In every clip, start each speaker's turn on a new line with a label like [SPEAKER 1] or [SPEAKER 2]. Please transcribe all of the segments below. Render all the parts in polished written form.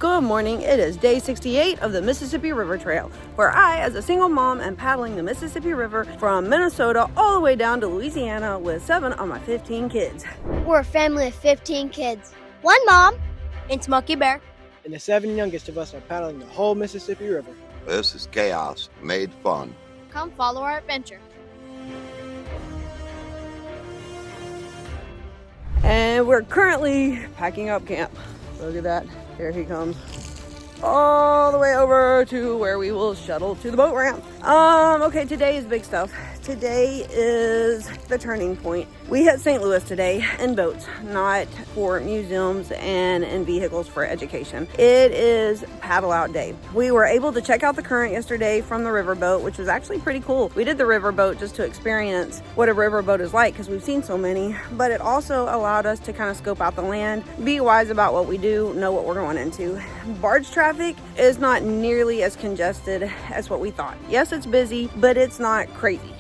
[SPEAKER 1] Good morning. It is day 68 of the Mississippi River Trail, where I, as a single mom, am paddling the Mississippi River from Minnesota all the way down to Louisiana with 7 of my 15 kids.
[SPEAKER 2] We're a family of 15 kids. One mom and Smokey Bear.
[SPEAKER 3] And the 7 youngest of us are paddling the whole Mississippi River.
[SPEAKER 4] This is chaos made fun.
[SPEAKER 2] Come follow our adventure.
[SPEAKER 1] And we're currently packing up camp. Look at that. Here he comes. All the way over to where we will shuttle to the boat ramp. Okay, today is big stuff. Today is the turning point. We hit St. Louis today in boats, not for museums and in vehicles for education. It is paddle out day. We were able to check out the current yesterday from the riverboat, which was actually pretty cool. We did the riverboat just to experience what a riverboat is like because we've seen so many, but it also allowed us to kind of scope out the land, be wise about what we do, know what we're going into. Barge traffic is not nearly as congested as what we thought. Yes, it's busy, but it's not crazy.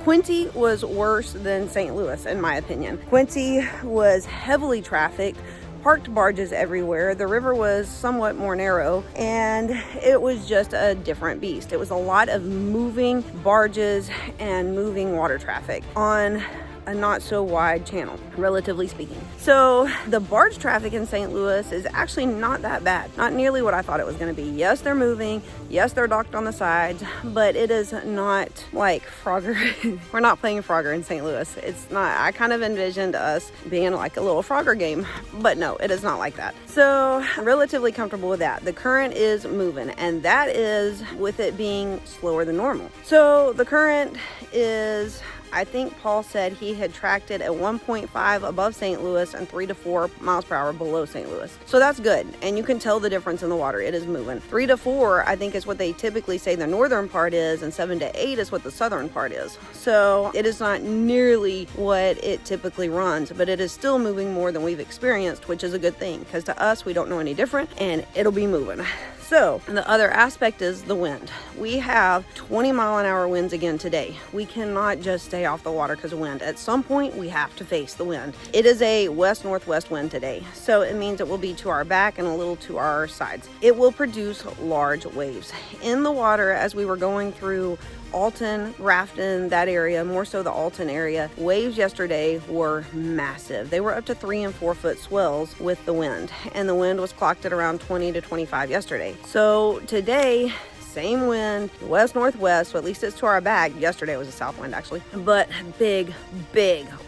[SPEAKER 1] Quincy was worse than St. Louis, in my opinion. Quincy was heavily trafficked, parked barges everywhere. The river was somewhat more narrow, and it was just a different beast. It was a lot of moving barges and moving water traffic on a not so wide channel, relatively speaking. So the barge traffic in St. Louis is actually not that bad. Not nearly what I thought it was going to be. Yes, they're moving. Yes, they're docked on the sides, but it is not like Frogger. We're not playing Frogger in St. Louis. It's not. I kind of envisioned us being like a little Frogger game, but no, it is not like that. So I'm relatively comfortable with that. The current is moving, and that is with it being slower than normal. So the current is, I think Paul said he had tracked it at 1.5 above St. Louis and 3 to 4 miles per hour below St. Louis. So that's good. And you can tell the difference in the water. It is moving. 3 to 4, I think, is what they typically say the northern part is, and 7 to 8 is what the southern part is. So it is not nearly what it typically runs, but it is still moving more than we've experienced, which is a good thing because to us, we don't know any different, and it'll be moving. So the other aspect is the wind. We have 20-mile-an-hour winds again today. We cannot just stay off the water because of wind. At some point, we have to face the wind. It is a west-northwest wind today, so it means it will be to our back and a little to our sides. It will produce large waves. In the water, as we were going through Alton, Grafton, that area, more so the Alton area, waves yesterday were massive. They were up to 3 and 4 foot swells with the wind, and the wind was clocked at around 20 to 25 yesterday. So today, same wind, west-northwest, so at least it's to our back. Yesterday was a south wind actually, but big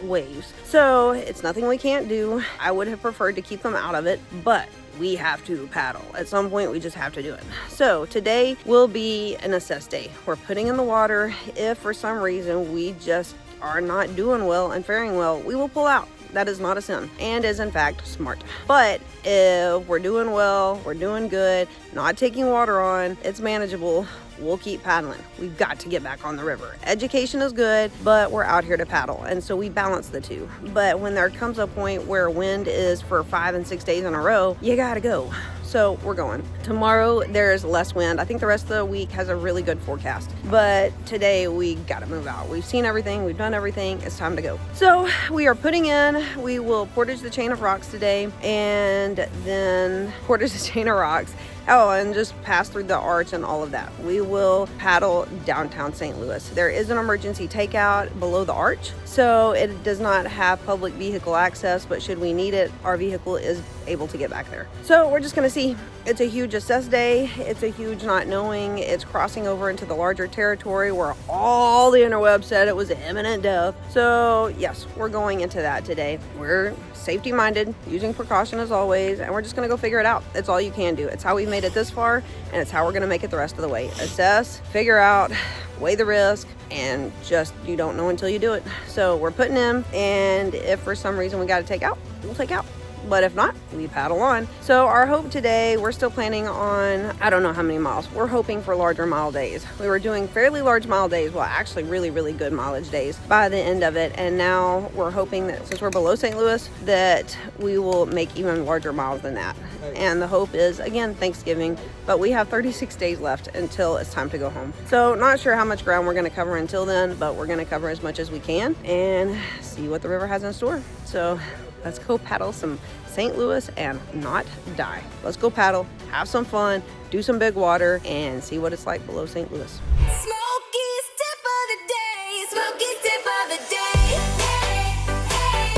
[SPEAKER 1] waves. So it's nothing we can't do. I would have preferred to keep them out of it, but we have to paddle. At some point, we just have to do it. So today will be an assess day. We're putting in the water. If for some reason we just are not doing well and faring well, we will pull out. That is not a sin and is in fact smart. But if we're doing well, we're doing good, not taking water on, it's manageable, we'll keep paddling. We've got to get back on the river. Education is good, but we're out here to paddle. And so we balance the two. But when there comes a point where wind is for 5 and 6 days in a row, you gotta go. So we're going. Tomorrow there's less wind. I think the rest of the week has a really good forecast. But today we gotta move out. We've seen everything, we've done everything, it's time to go. So we are putting in, we will portage the chain of rocks today, and then portage the chain of rocks. Oh, and just pass through the arch and all of that. We will paddle downtown St. Louis. There is an emergency takeout below the arch, so it does not have public vehicle access, but should we need it, our vehicle is able to get back there. So we're just gonna see. It's a huge assess day. It's a huge not knowing. It's crossing over into the larger territory where all the interweb said it was imminent death. So yes, we're going into that today. We're safety minded, using precaution as always, and we're just gonna go figure it out. It's all you can do. It's how we've made it this far, and it's how we're gonna make it the rest of the way. Assess, figure out, weigh the risk, and just, you don't know until you do it. So we're putting in, and if for some reason we gotta take out, we'll take out. But if not, we paddle on. So our hope today, we're still planning on, I don't know how many miles. We're hoping for larger mile days. We were doing fairly large mile days, well actually really good mileage days by the end of it. And now we're hoping that since we're below St. Louis, that we will make even larger miles than that. And the hope is, again, Thanksgiving, but we have 36 days left until it's time to go home. So not sure how much ground we're gonna cover until then, but we're gonna cover as much as we can and see what the river has in store. So Let's go paddle some St. Louis and not die. Let's go paddle, have some fun, do some big water, and see what it's like below St. Louis.
[SPEAKER 5] Smokey's tip of the day. Smokey's tip of the day. Hey, hey,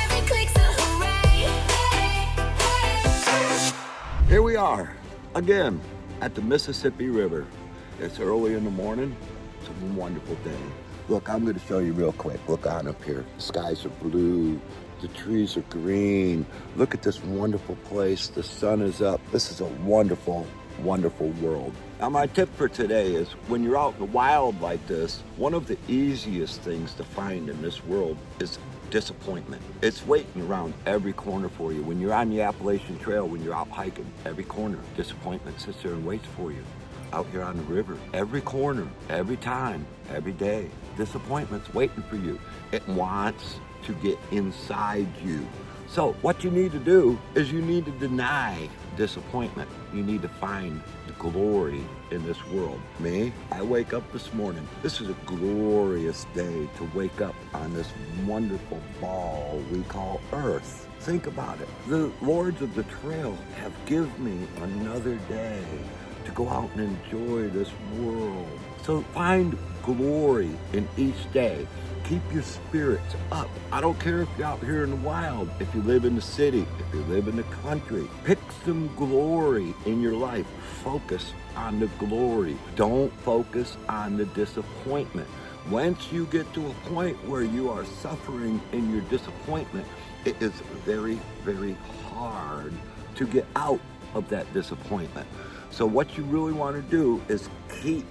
[SPEAKER 5] every click's a hooray. Hey, hey.
[SPEAKER 4] Here we are, again, at the Mississippi River. It's early in the morning. It's a wonderful day. Look, I'm going to show you real quick. Look on up here. The skies are blue. The trees are green. Look at this wonderful place. The sun is up. This is a wonderful, wonderful world. Now, my tip for today is when you're out in the wild like this, one of the easiest things to find in this world is disappointment. It's waiting around every corner for you. When you're on the Appalachian Trail, when you're out hiking, every corner, disappointment sits there and waits for you. Out here on the river, every corner, every time, every day, disappointment's waiting for you. It wants to get inside you. So what you need to do is you need to deny disappointment. You need to find the glory in this world. Me, I wake up this morning. This is a glorious day to wake up on this wonderful ball we call Earth. Think about it. The lords of the trail have given me another day to go out and enjoy this world. So find glory in each day. Keep your spirits up. I don't care if you're out here in the wild, if you live in the city, if you live in the country. Pick some glory in your life. Focus on the glory. Don't focus on the disappointment. Once you get to a point where you are suffering in your disappointment, it is very, very hard to get out of that disappointment. So what you really want to do is keep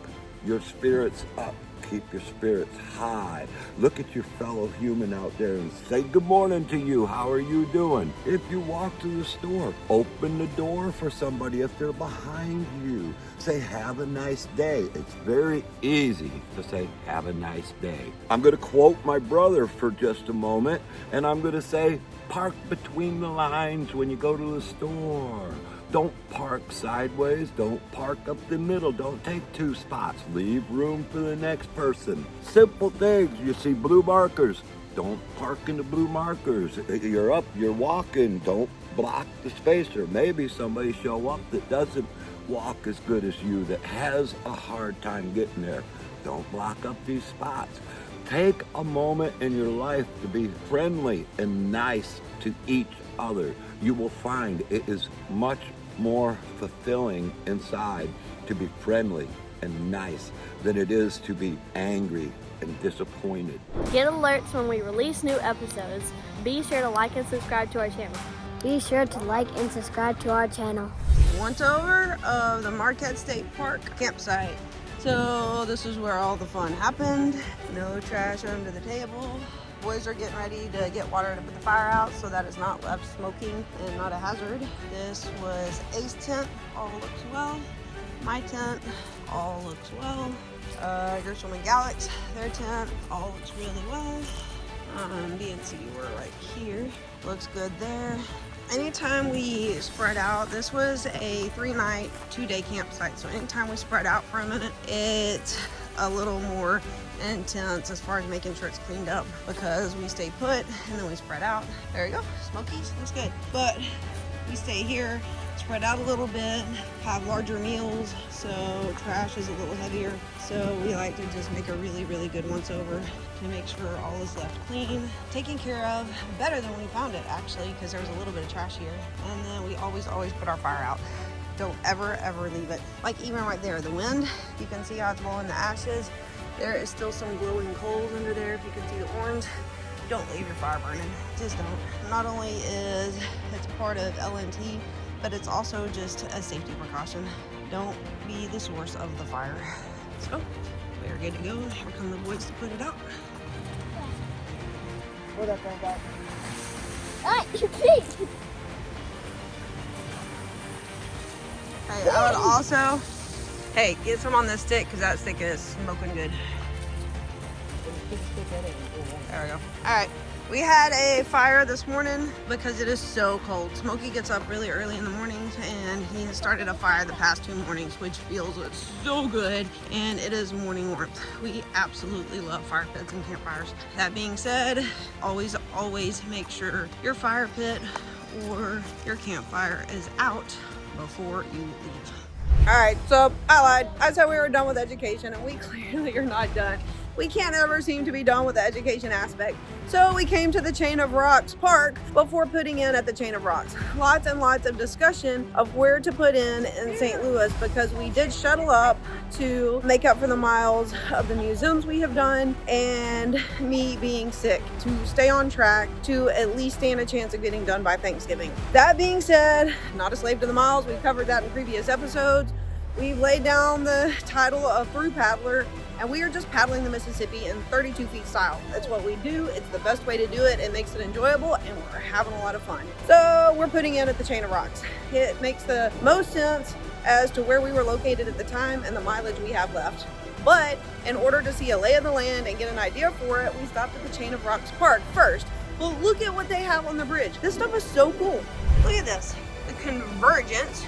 [SPEAKER 4] your spirits up. Keep your spirits high. Look at your fellow human out there and say good morning to you. How are you doing? If you walk to the store, open the door for somebody if they're behind you. Say have a nice day. It's very easy to say have a nice day. I'm going to quote my brother for just a moment, and I'm going to say park between the lines when you go to the store. Don't park sideways. Don't park up the middle. Don't take two spots. Leave room for the next person. Simple things. You see blue markers. Don't park in the blue markers. You're up, you're walking. Don't block the spacer. Maybe somebody show up that doesn't walk as good as you, that has a hard time getting there. Don't block up these spots. Take a moment in your life to be friendly and nice to each other. You will find it is much more fulfilling inside to be friendly and nice than it is to be angry and disappointed.
[SPEAKER 2] Get alerts when we release new episodes. Be sure to like and subscribe to our channel. Be sure to like and subscribe to our channel.
[SPEAKER 1] Once over of the Marquette State Park campsite. So this is where all the fun happened. No trash under the table. Boys are getting ready to get water to put the fire out so that it's not left smoking and not a hazard. This was Ace tent, all looks well. My tent, all looks well. Gershom and Galax, their tent, all looks really well. BNC, we're right here. Looks good there. Anytime we spread out, this was a 3-night, 2-day campsite. So anytime we spread out for a minute, it's a little more intense as far as making sure it's cleaned up because we stay put and then we spread out. There you go, Smokies, that's good. But we stay here, spread out a little bit, have larger meals, so trash is a little heavier. So we like to just make a really, really good once over to make sure all is left clean, taken care of, better than when we found it actually, because there was a little bit of trash here. And then we always put our fire out. Don't ever leave it. Like even right there, the wind, you can see how it's blowing the ashes. There is still some glowing coals under there. If you can see the orange, don't leave your fire burning. Just don't. Not only is it's part of LNT, but it's also just a safety precaution. Don't be the source of the fire. So we're good to go. Here come the boys to put it out.
[SPEAKER 3] Where that thing back?
[SPEAKER 2] Ah, your feet!
[SPEAKER 1] Hey, I would also, hey, get some on this stick because that stick is smoking good. There we go. All right, we had a fire this morning because it is so cold. Smokey gets up really early in the mornings and he has started a fire the past 2 mornings, which feels so good, and it is morning warmth. We absolutely love fire pits and campfires. That being said, always make sure your fire pit or your campfire is out before you leave. All right, so I lied. I said we were done with education, and we clearly are not done. We can't ever seem to be done with the education aspect. So we came to the Chain of Rocks Park before putting in at the Chain of Rocks. Lots and lots of discussion of where to put in St. Louis, because we did shuttle up to make up for the miles of the museums we have done, and me being sick, to stay on track to at least stand a chance of getting done by Thanksgiving. That being said, not a slave to the miles. We've covered that in previous episodes. We've laid down the title of Thru paddler, and we are just paddling the Mississippi in 32 feet style. That's what we do. It's the best way to do it. It makes it enjoyable, and we're having a lot of fun. So we're putting in at the Chain of Rocks. It makes the most sense as to where we were located at the time and the mileage we have left. But in order to see a lay of the land and get an idea for it, we stopped at the Chain of Rocks Park first. Well, look at what they have on the bridge. This stuff is so cool. Look at this. The convergence,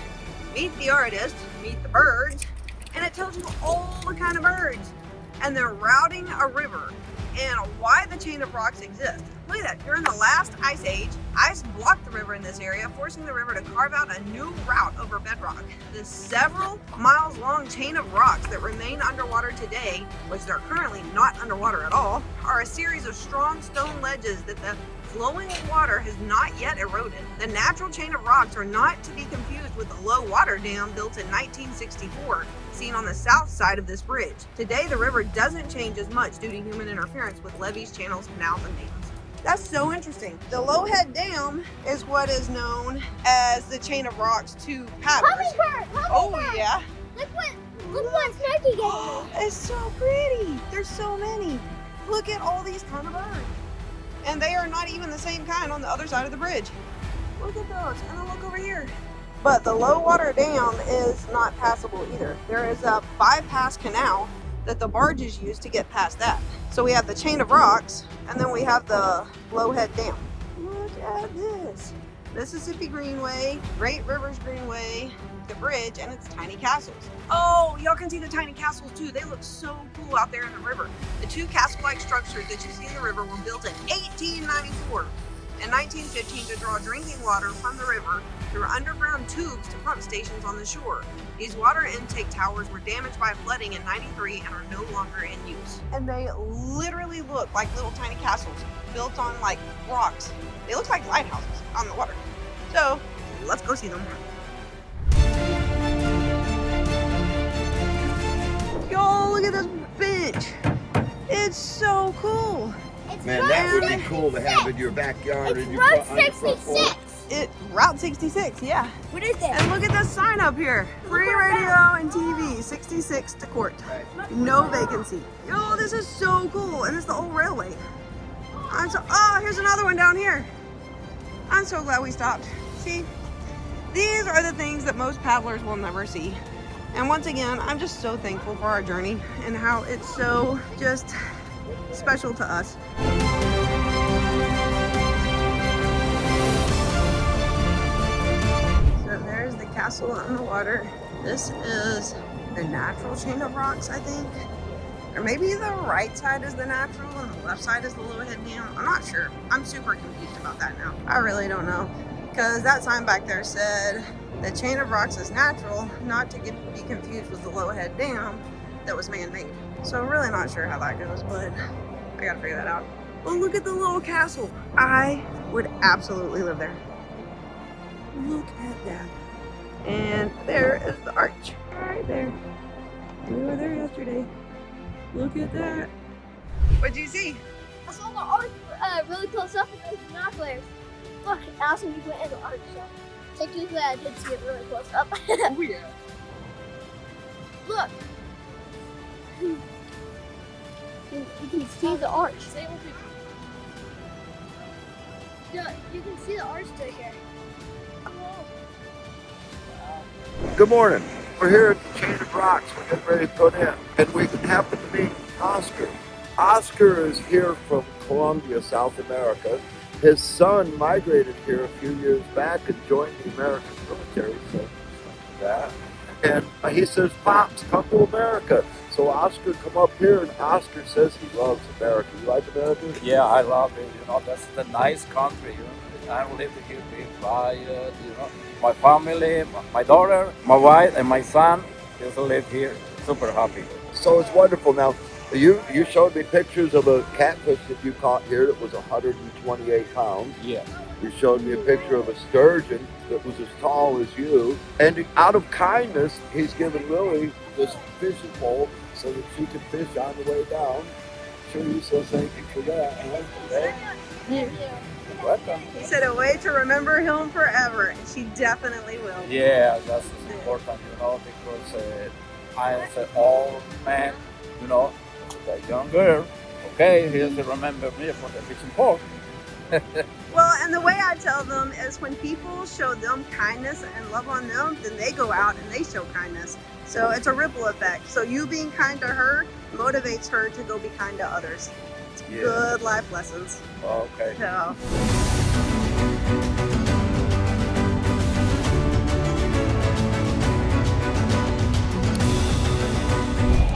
[SPEAKER 1] meet the artist, meet the birds, and it tells you all the kind of birds. And they're routing a river and why the Chain of Rocks exists. Look at that. During the last ice age, ice blocked the river in this area, forcing the river to carve out a new route over bedrock. The several miles long chain of rocks that remain underwater today, which they're currently not underwater at all, are a series of strong stone ledges that the flowing water has not yet eroded. The natural chain of rocks are not to be confused with the low water dam built in 1964, seen on the south side of this bridge. Today, the river doesn't change as much due to human interference with levees, channels, canals, and dams. That's so interesting. The Lowhead Dam is what is known as the Chain of Rocks to paddlers. Oh yeah.
[SPEAKER 2] Look what Snarky gave me.
[SPEAKER 1] It's so pretty. There's so many. Look at all these kind of birds. And they are not even the same kind on the other side of the bridge. Look at those, and then look over here. But the low water dam is not passable either. There is a bypass canal that the barges use to get past that. So we have the Chain of Rocks, and then we have the Lowhead Dam. Look at this. Mississippi Greenway, Great Rivers Greenway, the bridge, and its tiny castles. Oh, y'all can see the tiny castles too. They look so cool out there in the river. The two castle-like structures that you see in the river were built in 1894 and 1915 to draw drinking water from the river through underground tubes to pump stations on the shore. These water intake towers were damaged by flooding in '93 and are no longer in use. And they literally look like little tiny castles built on like rocks. They look like lighthouses on the water. So let's go see them. Y'all, look at this bench. It's so cool.
[SPEAKER 4] Man, that would be cool to have in your backyard.
[SPEAKER 2] It's
[SPEAKER 4] in your
[SPEAKER 2] Route
[SPEAKER 4] on your front porch.
[SPEAKER 2] 66.
[SPEAKER 1] Route 66, yeah.
[SPEAKER 2] What is that?
[SPEAKER 1] And look at this sign up here. Free radio and TV, 66 to Court. No vacancy. Yo, this is so cool. And it's the old railway. Oh, here's another one down here. I'm so glad we stopped. See, these are the things that most paddlers will never see. And once again, I'm just so thankful for our journey and how it's so just special to us. So there's the castle on the water. This is the natural chain of rocks, I think. Or maybe the right side is the natural and the left side is the Lowhead Dam. I'm not sure. I'm super confused about that now. I really don't know. Because that sign back there said the chain of rocks is natural, not to be confused with the Lowhead Dam that was man-made. So I'm really not sure how that goes, but I gotta figure that out. Oh, look at the little castle. I would absolutely live there. Look at that. And there is the arch right there. We were there yesterday. Look at that. What'd you see?
[SPEAKER 2] I saw the arch really close up with those binoculars. Look, Allison, you went in the arch. So take you that I did see it really close up.
[SPEAKER 1] Oh yeah.
[SPEAKER 2] Look. You can see the arch. Yeah, you can see the arch right here.
[SPEAKER 4] Good morning. We're here at the Chain of Rocks. We're getting ready to put in. And we happen to meet Oscar. Oscar is here from Colombia, South America. His son migrated here a few years back and joined the American military. So that. And he says, Pops, come to America. So Oscar come up here, and Oscar says he loves America. You like America?
[SPEAKER 6] Yeah, I love it. You know, that's the nice country. You know, I live here, be quiet. You know, my family, my daughter, my wife, and my son just live here. Super happy.
[SPEAKER 4] So it's wonderful. Now, you showed me pictures of a catfish that you caught here that was 128 pounds.
[SPEAKER 6] Yeah.
[SPEAKER 4] You showed me a picture of a sturgeon that was as tall as you. And out of kindness, he's given Lily this fishing pole so that she can fish on the way down. Sure, you so thank you for that. Huh? Okay?
[SPEAKER 2] Thank you.
[SPEAKER 4] Welcome.
[SPEAKER 1] He said a way to remember him forever, and she definitely will.
[SPEAKER 6] Yeah, that's important, you know, because I am an old man, you know, a young girl. Okay, he doesn't remember me for the fishing pole.
[SPEAKER 1] Well, and the way I tell them is when people show them kindness and love on them, then they go out and they show kindness. So it's a ripple effect. So you being kind to her motivates her to go be kind to others. It's
[SPEAKER 6] Yeah.
[SPEAKER 1] good life lessons.
[SPEAKER 6] Okay.
[SPEAKER 1] So.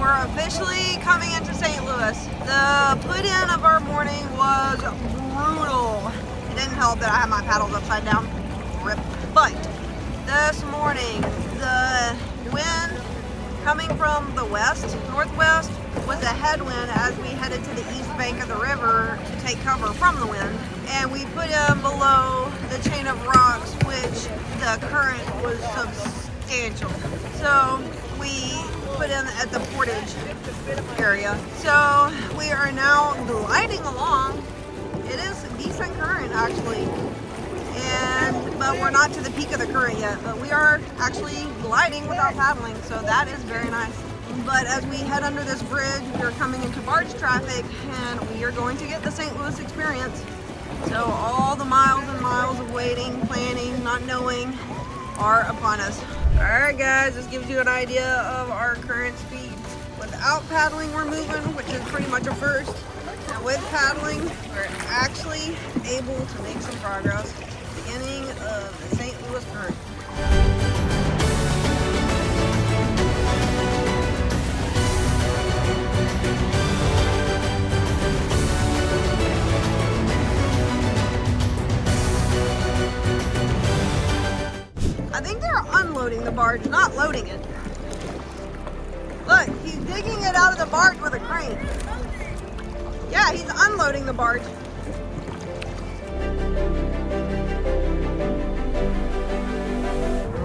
[SPEAKER 1] We're officially coming into St. Louis. The put-in of our morning was brutal. It didn't help that I had my paddles upside down. Rip. But this morning, the wind coming from the west, northwest, was a headwind as we headed to the east bank of the river to take cover from the wind. And we put in below the chain of rocks, which the current was substantial. So we put in at the portage area. So we are now gliding along. It is decent current actually. But we're not to the peak of the current yet. But we are actually gliding without paddling, so that is very nice. But as we head under this bridge, we're coming into barge traffic, and we are going to get the St. Louis experience. So all the miles and miles of waiting, planning, not knowing are upon us. All right, guys, this gives you an idea of our current speed. Without paddling, we're moving, which is pretty much a first. And with paddling, we're actually able to make some progress. Beginning of the St. Louis current. I think they're unloading the barge, not loading it. Look, he's digging it out of the barge with a crane. Yeah, he's unloading the barge.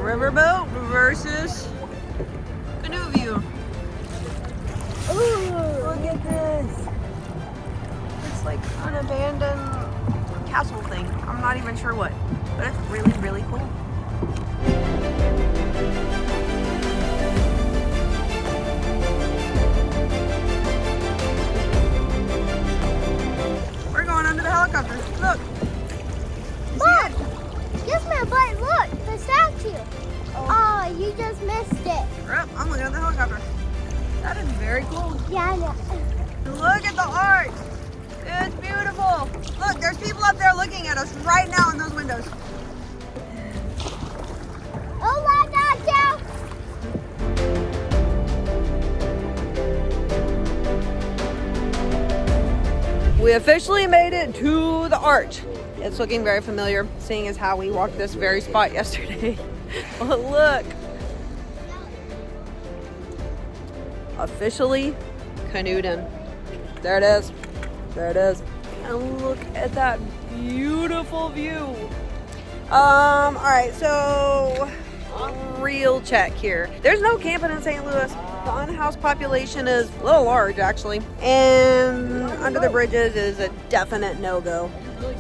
[SPEAKER 1] Riverboat versus canoe view. Ooh, look at this. It's like an abandoned castle thing. I'm not even sure what, but it's really, really cool. We're going under the helicopter. Look. You see it?
[SPEAKER 2] Excuse me, but look, the statue. Oh, you just missed it.
[SPEAKER 1] Yep, I'm looking at the helicopter. That is very cool.
[SPEAKER 2] Yeah, I know.
[SPEAKER 1] Look at the art. It's beautiful. Look, there's people up there looking at us right now in those windows.
[SPEAKER 2] Oh my God,
[SPEAKER 1] We officially made it to the arch. It's looking very familiar, seeing as how we walked this very spot yesterday. But look. Officially canoed in. There it is. There it is. And look at that beautiful view. All right, so real check here. There's no camping in St. Louis. The unhoused population is a little large, actually. And under the bridges is a definite no-go.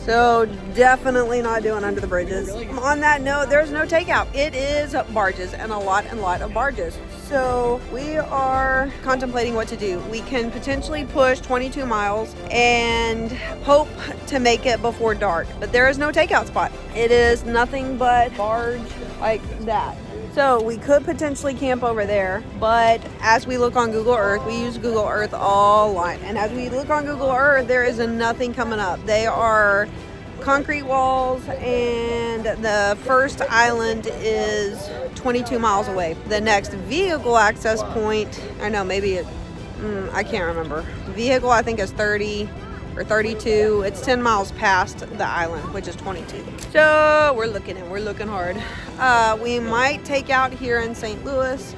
[SPEAKER 1] So definitely not doing under the bridges. On that note, there's no takeout. It is barges and a lot of barges. So we are contemplating what to do. We can potentially push 22 miles and hope to make it before dark. But there is no takeout spot. It is nothing but barge like that. So we could potentially camp over there, but as we look on Google Earth, we use Google Earth a lot. And as we look on Google Earth, there is nothing coming up. They are concrete walls, and the first island is 22 miles away. The next vehicle access point, I know, maybe I can't remember. Vehicle, I think, is 30 or 32. It's 10 miles past the island, which is 22. So we're looking hard. We might take out here in St. Louis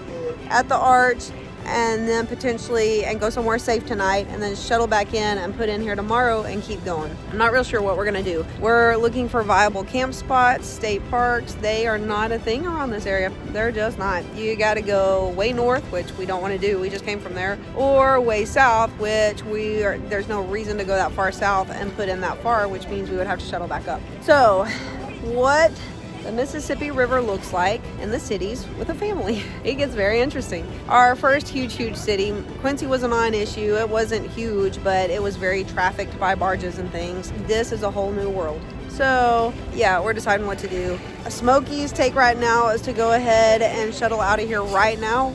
[SPEAKER 1] at the Arch, and then potentially go somewhere safe tonight, and then shuttle back in and put in here tomorrow and keep going. I'm not real sure what we're gonna do. We're looking for viable camp spots, state parks. They are not a thing around this area. They're just not. You gotta go way north, which we don't want to do. We just came from there, or way south, which there's no reason to go that far south and put in that far, which means we would have to shuttle back up. So what the Mississippi River looks like in the cities with a family. It gets very interesting. Our first huge city, Quincy, was a non-issue. It wasn't huge, but it was very trafficked by barges and things. This is a whole new world. So yeah, we're deciding what to do. Smokey's take right now is to go ahead and shuttle out of here right now,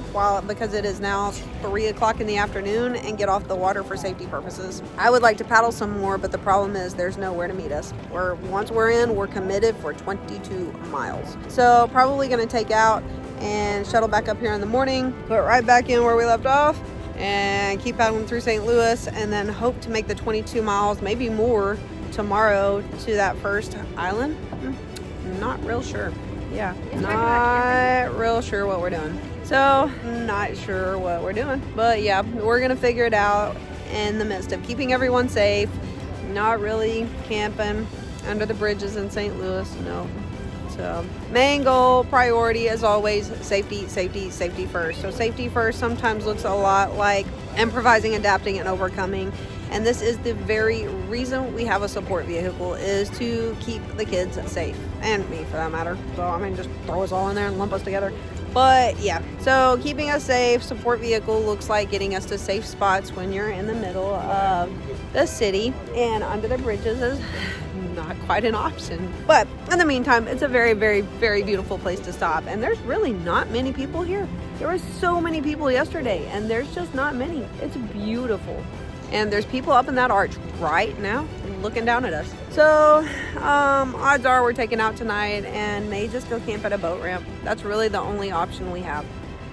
[SPEAKER 1] because it is now 3 o'clock in the afternoon, and get off the water for safety purposes. I would like to paddle some more, but the problem is there's nowhere to meet us. Once we're in, we're committed for 22 miles. So probably gonna take out and shuttle back up here in the morning, put right back in where we left off, and keep paddling through St. Louis, and then hope to make the 22 miles, maybe more, tomorrow to that first island. Not real sure. Yeah, not real sure what we're doing. So, not sure what we're doing. But yeah, we're gonna figure it out in the midst of keeping everyone safe, not really camping under the bridges in St. Louis, no. So, main goal, priority, as always, safety first. So safety first sometimes looks a lot like improvising, adapting, and overcoming. And this is the very reason we have a support vehicle, is to keep the kids safe, and me for that matter. So I mean, just throw us all in there and lump us together. But yeah, so keeping us safe, support vehicle looks like getting us to safe spots when you're in the middle of the city, and under the bridges is not quite an option. But in the meantime, it's a very beautiful place to stop, and there's really not many people here. There were so many people yesterday, and there's just not many. It's beautiful. And there's people up in that arch right now looking down at us. So odds are we're taking out tonight and may just go camp at a boat ramp. That's really the only option we have.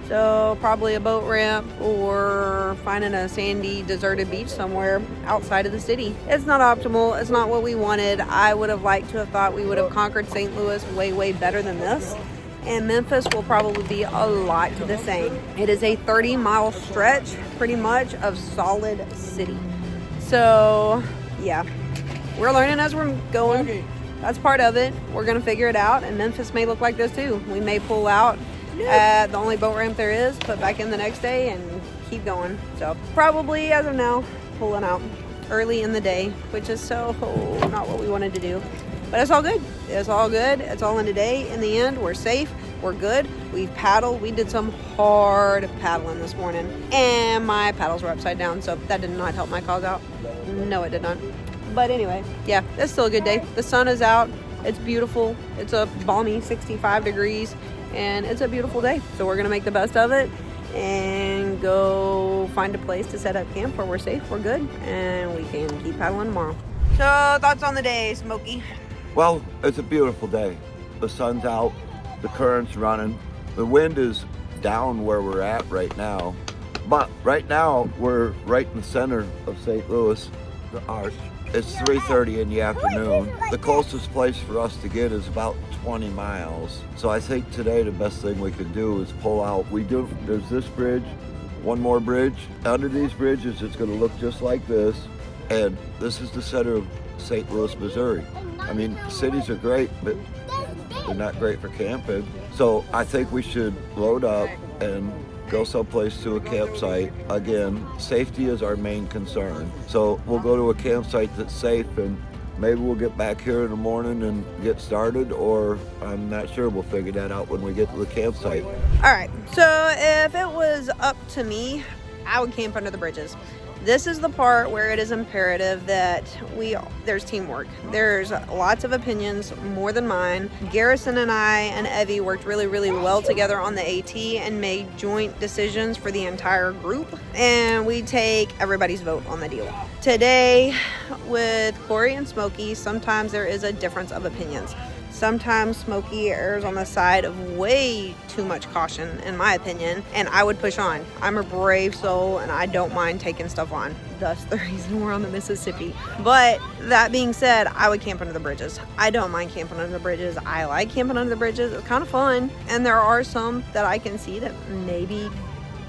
[SPEAKER 1] So probably a boat ramp, or finding a sandy, deserted beach somewhere outside of the city. It's not optimal. It's not what we wanted. I would have liked to have thought we would have conquered St. Louis way better than this. And Memphis will probably be a lot the same. It is a 30-mile stretch, pretty much, of solid city. So, yeah, we're learning as we're going. That's part of it. We're gonna figure it out, and Memphis may look like this too. We may pull out at the only boat ramp there is, put back in the next day, and keep going. So, probably, as of now, pulling out early in the day, which is so not what we wanted to do. But it's all good. It's all good. It's all in the day. In the end, we're safe. We're good. We've paddled. We did some hard paddling this morning, and my paddles were upside down, so that did not help my cause out. No, it did not. But anyway, yeah, it's still a good day. The sun is out. It's beautiful. It's a balmy 65 degrees, and it's a beautiful day. So we're going to make the best of it and go find a place to set up camp where we're safe, we're good, and we can keep paddling tomorrow. So, thoughts on the day, Smokey?
[SPEAKER 4] Well, it's a beautiful day. The sun's out, the current's running. The wind is down where we're at right now. But right now, we're right in the center of St. Louis, the Arch. It's 3:30 in the afternoon. The closest place for us to get is about 20 miles. So I think today the best thing we can do is pull out. There's this bridge, one more bridge. Under these bridges, it's gonna look just like this. And this is the center of St. Louis, Missouri. I mean, cities are great, but they're not great for camping. So I think we should load up and go someplace to a campsite. Again, safety is our main concern. So we'll go to a campsite that's safe, and maybe we'll get back here in the morning and get started, or I'm not sure. We'll figure that out when we get to the campsite.
[SPEAKER 1] All right, so if it was up to me, I would camp under the bridges. This is the part where it is imperative that there's teamwork. There's lots of opinions, more than mine. Garrison and I and Evie worked really well together on the AT and made joint decisions for the entire group. And we take everybody's vote on the deal. Today, with Corey and Smokey, sometimes there is a difference of opinions. Sometimes Smokey errs on the side of way too much caution, in my opinion, and I would push on. I'm a brave soul, and I don't mind taking stuff on. Thus the reason we're on the Mississippi. But that being said, I would camp under the bridges. I don't mind camping under the bridges. I like camping under the bridges. It's kind of fun. And there are some that I can see that maybe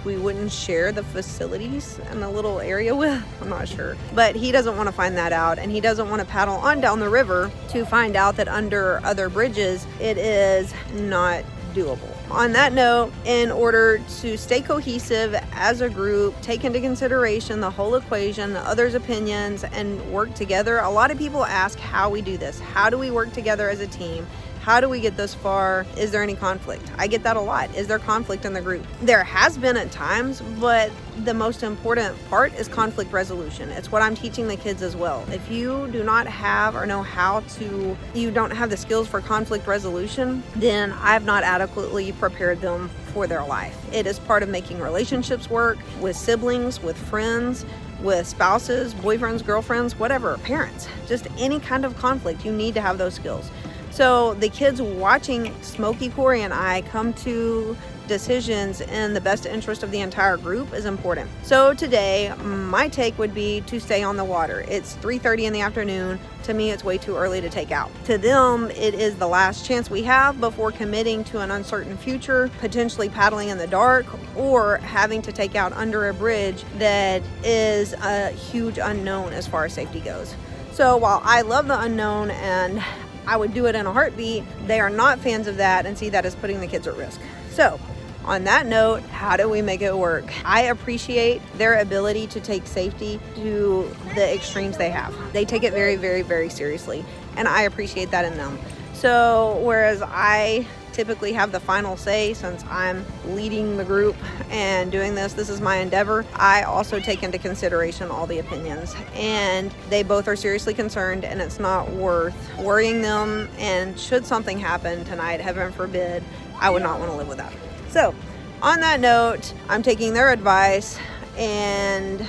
[SPEAKER 1] we wouldn't share the facilities and the little area with. I'm not sure. But he doesn't want to find that out, and he doesn't want to paddle on down the river to find out that under other bridges it is not doable. On that note, in order to stay cohesive as a group, take into consideration the whole equation, the others' opinions, and work together, a lot of people ask how we do this. How do we work together as a team? How do we get this far? Is there any conflict? I get that a lot. Is there conflict in the group? There has been at times, but the most important part is conflict resolution. It's what I'm teaching the kids as well. If you do not have or know how to, you don't have the skills for conflict resolution, then I've not adequately prepared them for their life. It is part of making relationships work with siblings, with friends, with spouses, boyfriends, girlfriends, whatever, parents, just any kind of conflict. You need to have those skills. So the kids watching Smokey, Corey, and I come to decisions in the best interest of the entire group is important. So today, my take would be to stay on the water. It's 3:30 in the afternoon. To me, it's way too early to take out. To them, it is the last chance we have before committing to an uncertain future, potentially paddling in the dark, or having to take out under a bridge that is a huge unknown as far as safety goes. So while I love the unknown and I would do it in a heartbeat, they are not fans of that and see that as putting the kids at risk. So on that note, how do we make it work? I appreciate their ability to take safety to the extremes they have. They take it very, very, very seriously, and I appreciate that in them. So whereas I typically have the final say, since I'm leading the group and doing this is my endeavor, I also take into consideration all the opinions, and they both are seriously concerned, and it's not worth worrying them. And should something happen tonight, heaven forbid, I would not want to live with that. So on that note, I'm taking their advice, and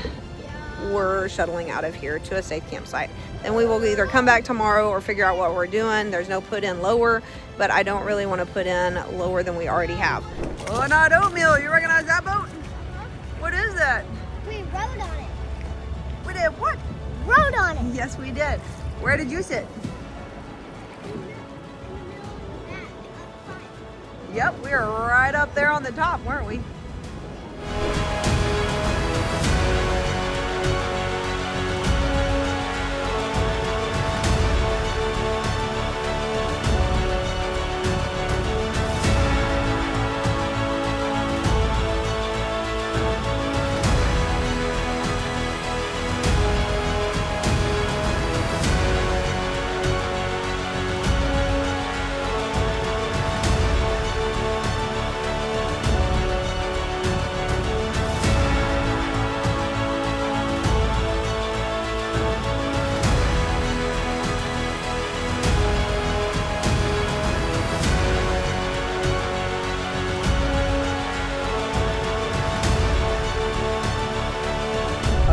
[SPEAKER 1] we're shuttling out of here to a safe campsite. Then we will either come back tomorrow or figure out what we're doing. There's no put in lower, but I don't really want to put in lower than we already have. Oh, not oatmeal. You recognize that boat? What is that?
[SPEAKER 2] We rode on it.
[SPEAKER 1] We did what?
[SPEAKER 2] Rode on it.
[SPEAKER 1] Yes, we did. Where did you sit? Yep, we were right up there on the top, weren't we?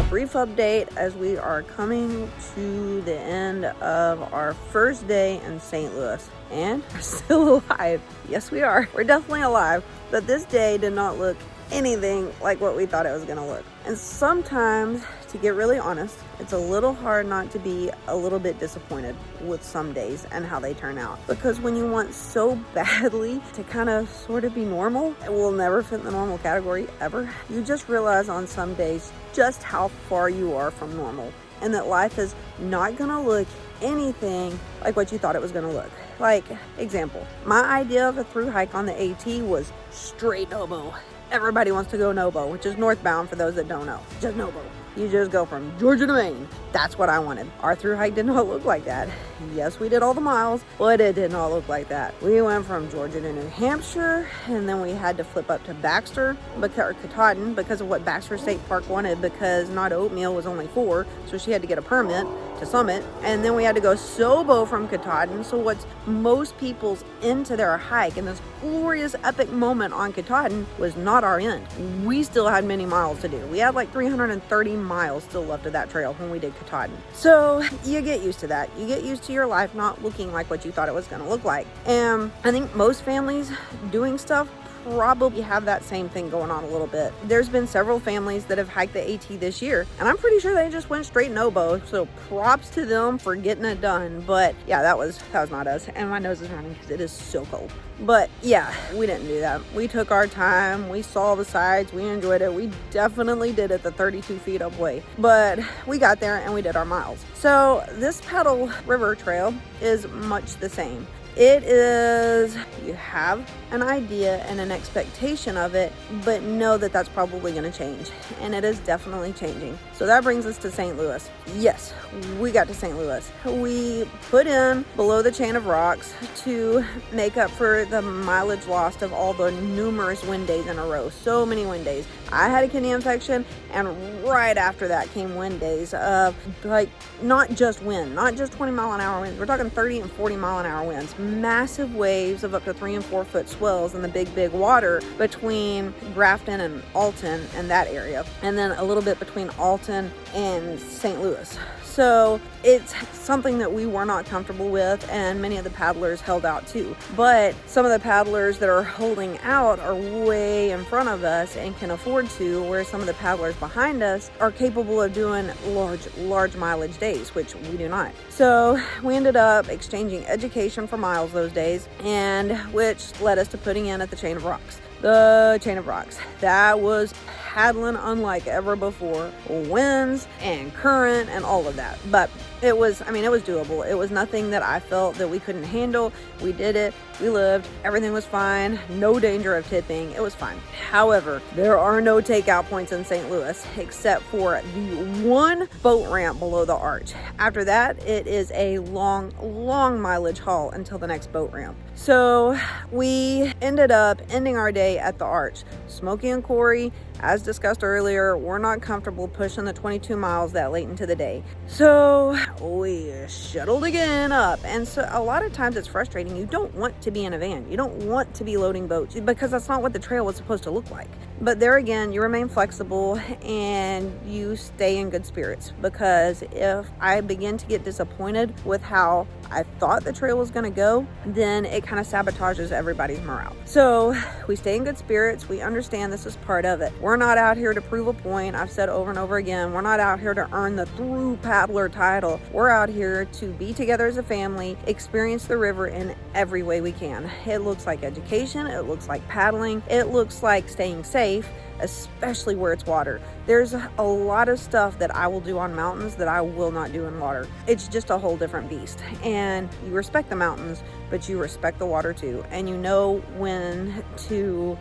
[SPEAKER 1] Brief update as we are coming to the end of our first day in St. Louis, and we're still alive. Yes, we are. We're definitely alive, but this day did not look anything like what we thought it was gonna look. And sometimes, to get really honest, it's a little hard not to be a little bit disappointed with some days and how they turn out. Because when you want so badly to kind of sort of be normal, it will never fit in the normal category ever. You just realize on some days just how far you are from normal, and that life is not gonna look anything like what you thought it was gonna look. Like, example, my idea of a through hike on the AT was straight Nobo. Everybody wants to go Nobo, which is northbound for those that don't know. Just Nobo. You just go from Georgia to Maine. That's what I wanted. Our through hike did not look like that. Yes, we did all the miles, but it did not look like that. We went from Georgia to New Hampshire, and then we had to flip up to Baxter, or Katahdin, because of what Baxter State Park wanted, because not oatmeal was only 4, so she had to get a permit to Summit, and then we had to go Sobo from Katahdin. So what's most people's end to their hike and this glorious epic moment on Katahdin was not our end. We still had many miles to do. We had like 330 miles still left of that trail when we did Katahdin. So you get used to that. You get used to your life not looking like what you thought it was going to look like. And I think most families doing stuff probably have that same thing going on a little bit. There's been several families that have hiked the AT this year, and I'm pretty sure they just went straight Nobo, so props to them for getting it done. But yeah, that was not us, and my nose is running because it is so cold. But yeah, we didn't do that. We took our time, we saw the sights, we enjoyed it. We definitely did it the 32 feet up way, but we got there and we did our miles. So this Pedal River Trail is much the same. It is, you have an idea and an expectation of it, but know that that's probably going to change, and it is definitely changing. So that brings us to St. Louis. Yes, we got to St. Louis. We put in below the chain of rocks to make up for the mileage lost of all the numerous wind days in a row. So many wind days. I had a kidney infection, and right after that came wind days of like not just wind, not just 20 mile an hour winds. We're talking 30 and 40 mile an hour winds. Massive waves of up to 3 and 4 foot swells in the big water between Grafton and Alton and that area, and then a little bit between Alton and St. Louis. So it's something that we were not comfortable with, and many of the paddlers held out too. But some of the paddlers that are holding out are way in front of us and can afford to, where some of the paddlers behind us are capable of doing large mileage days, which we do not. So we ended up exchanging education for miles those days, and which led us to putting in at the Chain of Rocks. The Chain of Rocks. That was paddling unlike ever before. Winds and current and all of that. But it was doable. It was nothing that I felt that we couldn't handle. We did it. We lived. Everything was fine. No danger of tipping. It was fine. However, there are no takeout points in St. Louis except for the one boat ramp below the arch. After that, it is a long mileage haul until the next boat ramp. So we ended up ending our day at the arch. Smokey and Corey, as discussed earlier, we're not comfortable pushing the 22 miles that late into the day. So we shuttled again up. And so a lot of times it's frustrating. You don't want to be in a van. You don't want to be loading boats because that's not what the trail was supposed to look like. But there again, you remain flexible and you stay in good spirits, because if I begin to get disappointed with how I thought the trail was going to go, then it kind of sabotages everybody's morale. So we stay in good spirits. We understand this is part of it. We're not out here to prove a point. I've said over and over again, we're not out here to earn the Thru paddler title. We're out here to be together as a family, experience the river in every way we can. It looks like education. It looks like paddling. It looks like staying safe, especially where it's water. There's a lot of stuff that I will do on mountains that I will not do in water. It's just a whole different beast. And you respect the mountains, but you respect the water too. And you know when to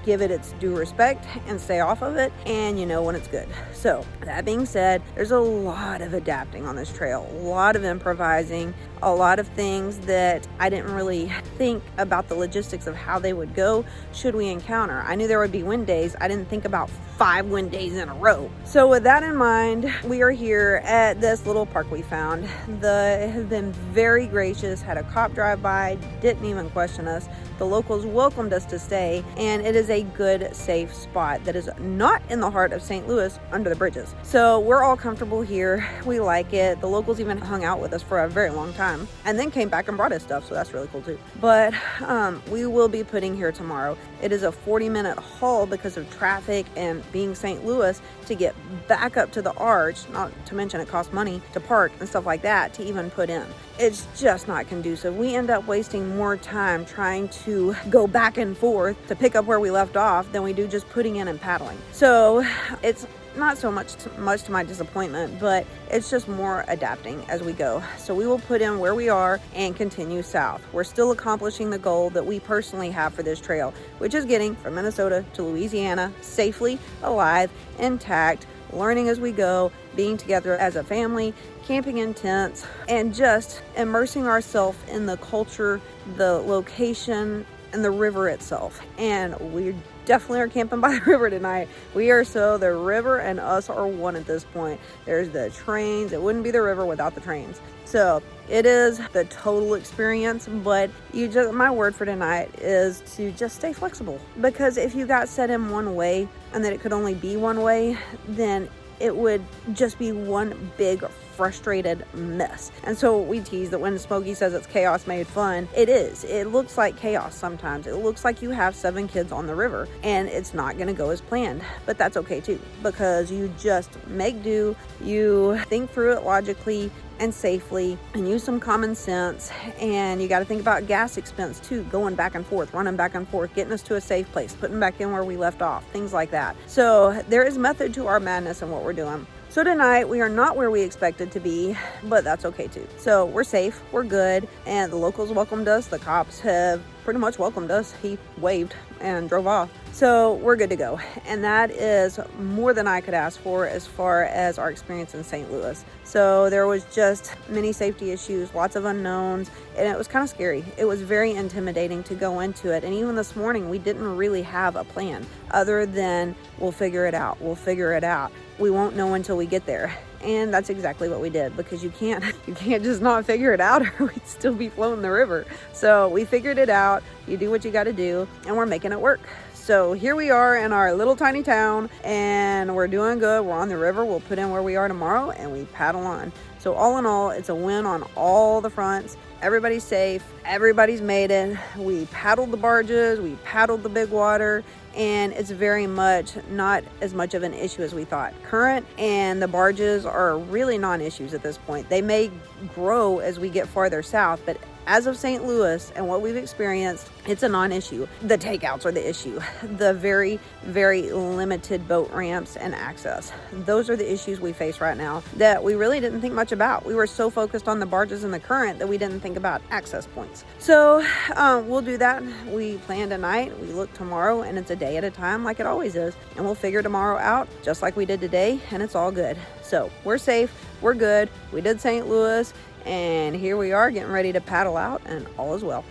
[SPEAKER 1] give it its due respect and stay off of it. And you know when it's good. So that being said, there's a lot of adapting on this trail, a lot of improvising, a lot of things that I didn't really think about the logistics of how they would go should we encounter. I knew there would be wind days. I didn't think about 5 wind days in a row. So with that in mind, we are here at this little park we found. They have been very gracious, had a cop drive by, didn't even question us. The locals welcomed us to stay, and it is a good, safe spot that is not in the heart of St. Louis under the bridges. So we're all comfortable here. We like it. The locals even hung out with us for a very long time and then came back and brought us stuff, so that's really cool too. But we will be putting here tomorrow. It is a 40-minute haul because of traffic and being St. Louis to get back up to the arch, not to mention it costs money to park and stuff like that to even put in. It's just not conducive. We end up wasting more time trying to go back and forth to pick up where we left off than we do just putting in and paddling. So it's not so much to my disappointment, but it's just more adapting as we go. So we will put in where we are and continue south. We're still accomplishing the goal that we personally have for this trail, which is getting from Minnesota to Louisiana safely, alive, intact, learning as we go, being together as a family, camping in tents, and just immersing ourselves in the culture, the location, and the river itself. And we definitely are camping by the river tonight. The river and us are one at this point. There's the trains. It wouldn't be the river without the trains. So it is the total experience, but my word for tonight is to just stay flexible, because if you got set in one way and that it could only be one way, then it would just be one big frustrated mess. And so we tease that when Smokey says it's chaos made fun, it is. It looks like chaos sometimes. It looks like you have 7 kids on the river and it's not going to go as planned. But that's okay too, because you just make do, you think through it logically and safely, and use some common sense. And you got to think about gas expense too, going back and forth, running back and forth, getting us to a safe place, putting back in where we left off, things like that. So there is method to our madness and what we're doing. So tonight we are not where we expected to be, but that's okay too. So we're safe, we're good, and the locals welcomed us. The cops have pretty much welcomed us. He waved and drove off. So we're good to go. And that is more than I could ask for as far as our experience in St. Louis. So there was just many safety issues, lots of unknowns, and it was kind of scary. It was very intimidating to go into it. And even this morning, we didn't really have a plan other than we'll figure it out. We'll figure it out. We won't know until we get there. And that's exactly what we did, because you can't just not figure it out or we'd still be floating the river. So we figured it out. You do what you got to do, and we're making it work. So here we are in our little tiny town, and we're doing good. We're on the river. We'll put in where we are tomorrow, and we paddle on. So all in all, it's a win on all the fronts. Everybody's safe. Everybody's made it. We paddled the barges. We paddled the big water. And it's very much not as much of an issue as we thought. Current and the barges are really non-issues at this point. They may grow as we get farther south, but as of St. Louis and what we've experienced, it's a non-issue. The takeouts are the issue. The very, very limited boat ramps and access. Those are the issues we face right now that we really didn't think much about. We were so focused on the barges and the current that we didn't think about access points. So we'll do that. We plan tonight, we look tomorrow, and it's a day at a time like it always is. And we'll figure tomorrow out just like we did today, and it's all good. So we're safe, we're good. We did St. Louis, and here we are getting ready to paddle out, and all is well.